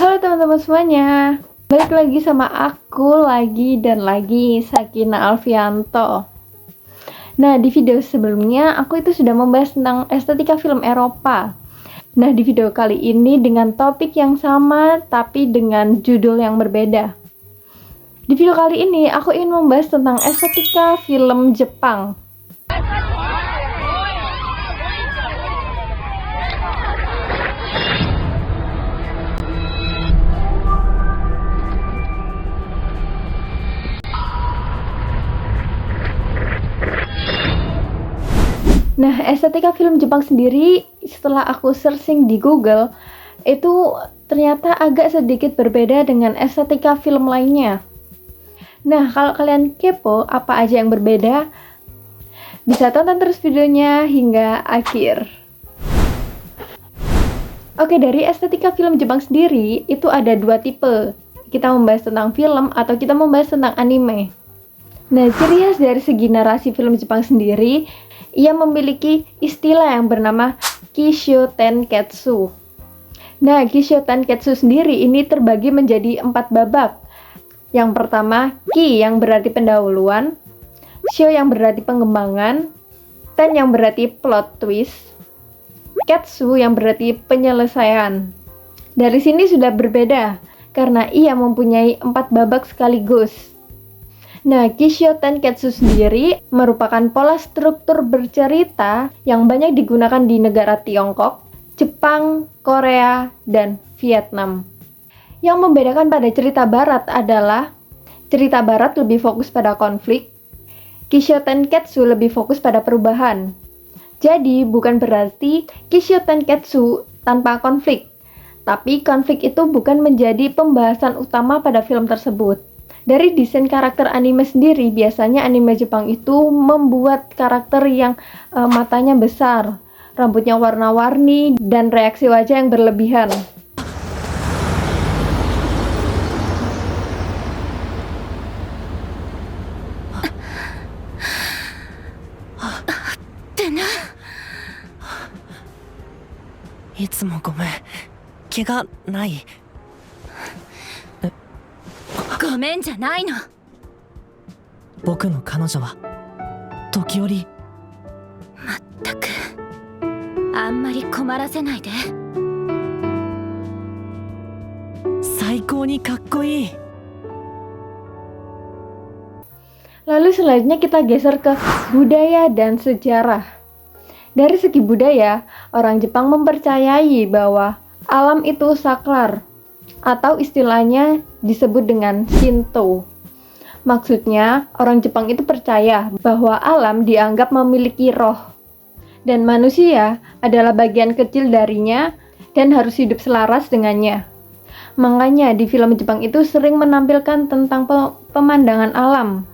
Halo teman-teman semuanya, balik lagi sama aku lagi dan lagi, Sakina Alfianto. Nah, di video sebelumnya aku itu sudah membahas tentang estetika film Eropa. Nah, di video kali ini dengan topik yang sama tapi dengan judul yang berbeda. Di video kali ini aku ingin membahas tentang estetika film Jepang. Nah, estetika film Jepang sendiri setelah aku searching di Google itu ternyata agak sedikit berbeda dengan estetika film lainnya. Nah, kalau kalian kepo apa aja yang berbeda, bisa tonton terus videonya hingga akhir. Oke, dari estetika film Jepang sendiri itu ada dua tipe. Kita membahas tentang film atau kita membahas tentang anime. Nah, ciri khas dari segi narasi film Jepang sendiri, ia memiliki istilah yang bernama Kissho Tenketsu. Nah, Kissho Tenketsu sendiri ini terbagi menjadi 4 babak. Yang pertama, Ki yang berarti pendahuluan, Sho yang berarti pengembangan, Ten yang berarti plot twist, Ketsu yang berarti penyelesaian. Dari sini sudah berbeda, karena ia mempunyai 4 babak sekaligus. Nah, Kissho Tenketsu sendiri merupakan pola struktur bercerita yang banyak digunakan di negara Tiongkok, Jepang, Korea, dan Vietnam. Yang membedakan pada cerita barat adalah cerita barat lebih fokus pada konflik, Kissho Tenketsu lebih fokus pada perubahan. Jadi, bukan berarti Kissho Tenketsu tanpa konflik, tapi konflik itu bukan menjadi pembahasan utama pada film tersebut. Dari desain karakter anime sendiri, biasanya anime Jepang itu membuat karakter yang matanya besar, rambutnya warna-warni, dan reaksi wajah yang berlebihan. Lalu selanjutnya kita geser ke budaya dan sejarah. Dari segi budaya, orang Jepang mempercayai bahwa alam itu saklar, atau istilahnya disebut dengan Shinto. Maksudnya, orang Jepang itu percaya bahwa alam dianggap memiliki roh, dan manusia adalah bagian kecil darinya dan harus hidup selaras dengannya. Makanya di film Jepang itu sering menampilkan tentang pemandangan alam.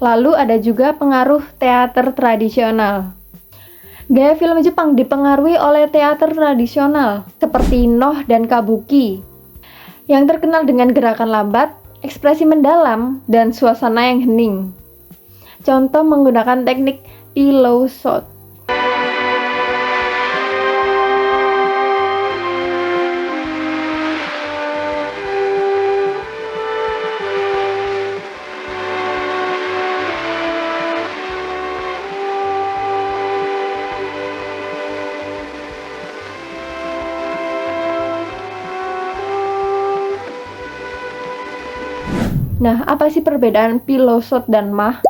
Lalu ada juga pengaruh teater tradisional. Gaya film Jepang dipengaruhi oleh teater tradisional seperti Noh dan Kabuki, yang terkenal dengan gerakan lambat, ekspresi mendalam, dan suasana yang hening. Contoh menggunakan teknik pillow shot. Nah, apa sih perbedaan pillow shot dan mah?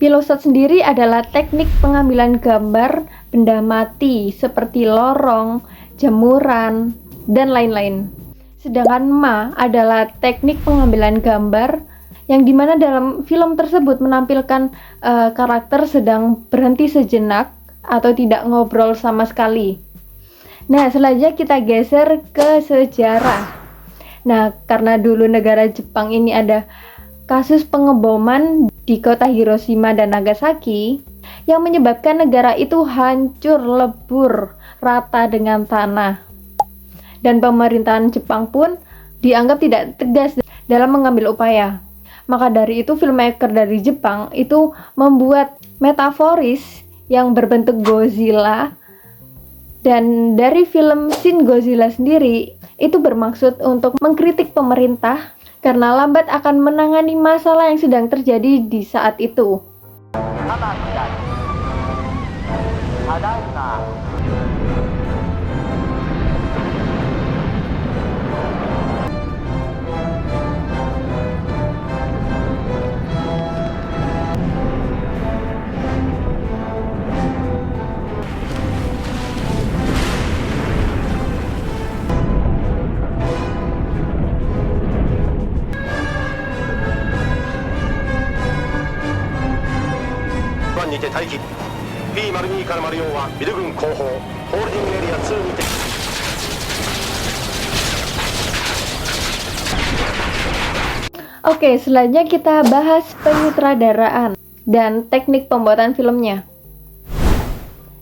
Pillow shot sendiri adalah teknik pengambilan gambar benda mati seperti lorong, jemuran, dan lain-lain. Sedangkan ma adalah teknik pengambilan gambar yang dimana dalam film tersebut menampilkan karakter sedang berhenti sejenak atau tidak ngobrol sama sekali. Nah, selanjutnya kita geser ke sejarah. Nah, karena dulu negara Jepang ini ada kasus pengeboman di kota Hiroshima dan Nagasaki yang menyebabkan negara itu hancur lebur rata dengan tanah. Dan pemerintahan Jepang pun dianggap tidak tegas dalam mengambil upaya. Maka dari itu filmmaker dari Jepang itu membuat metaforis yang berbentuk Godzilla. Dan dari film Shin Godzilla sendiri itu bermaksud untuk mengkritik pemerintah karena lambat akan menangani masalah yang sedang terjadi di saat itu. P-02 から04はビル群後方ホールディングエリア2にてOke, selanjutnya kita bahas penyutradaraan dan teknik pembuatan filmnya.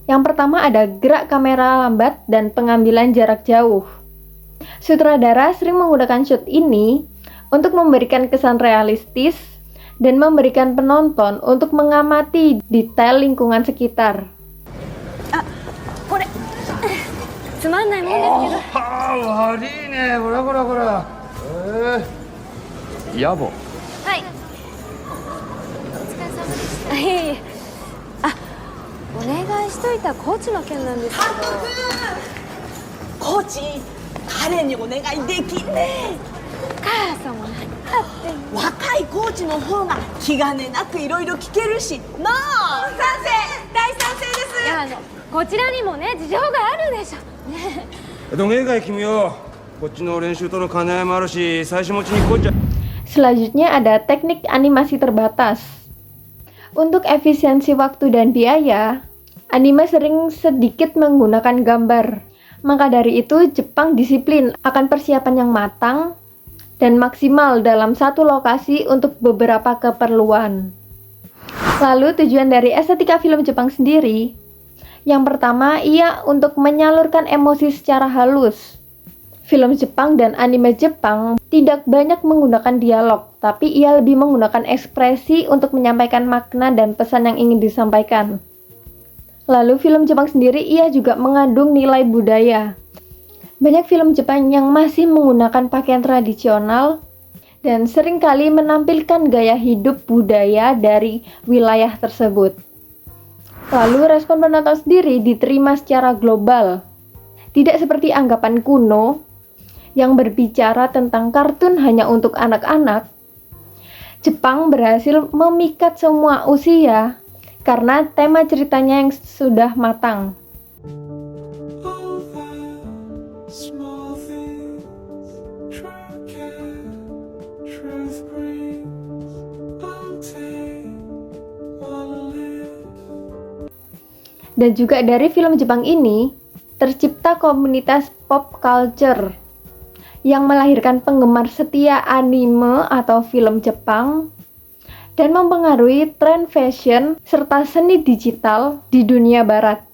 Yang pertama ada gerak kamera lambat dan pengambilan jarak jauh. Sutradara sering menggunakan shot ini untuk memberikan kesan realistis dan memberikan penonton untuk mengamati detail lingkungan sekitar. Yabo. Hai. お疲れ様でした。いえいえ。あ、お願いしといたコーチの件なんですけど。コーチ、彼にお願いできんね。母さんも何だってんの。若いコーチの方が気兼ねなくいろいろ聞けるし。なあ、賛成、大賛成です。いやこちらにもね事情があるでしょ。ね。どげんかい君よ。こっちの練習との兼ね合いもあるし、最初持ちに来いじゃ。Selanjutnya ada teknik animasi terbatas. Untuk efisiensi waktu dan biaya, anime sering sedikit menggunakan gambar. Maka dari itu, Jepang disiplin akan persiapan yang matang dan maksimal dalam satu lokasi untuk beberapa keperluan. Lalu tujuan dari estetika film Jepang sendiri, yang pertama ia untuk menyalurkan emosi secara halus. Film Jepang dan anime Jepang tidak banyak menggunakan dialog, tapi ia lebih menggunakan ekspresi untuk menyampaikan makna dan pesan yang ingin disampaikan. Lalu film Jepang sendiri ia juga mengandung nilai budaya. Banyak film Jepang yang masih menggunakan pakaian tradisional dan seringkali menampilkan gaya hidup budaya dari wilayah tersebut. Lalu respon penonton sendiri diterima secara global. Tidak seperti anggapan kuno yang berbicara tentang kartun hanya untuk anak-anak. Jepang berhasil memikat semua usia karena tema ceritanya yang sudah matang. Dan juga dari film Jepang ini tercipta komunitas pop culture yang melahirkan penggemar setia anime atau film Jepang dan mempengaruhi tren fashion serta seni digital di dunia barat.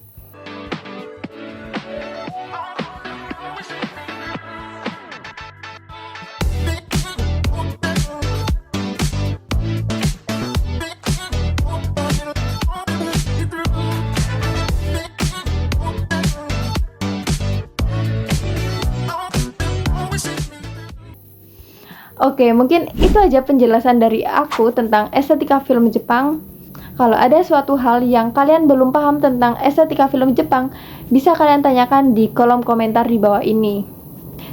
Oke, mungkin itu aja penjelasan dari aku tentang estetika film Jepang. Kalau ada suatu hal yang kalian belum paham tentang estetika film Jepang, bisa kalian tanyakan di kolom komentar di bawah ini.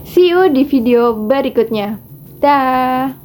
See you di video berikutnya. Dah.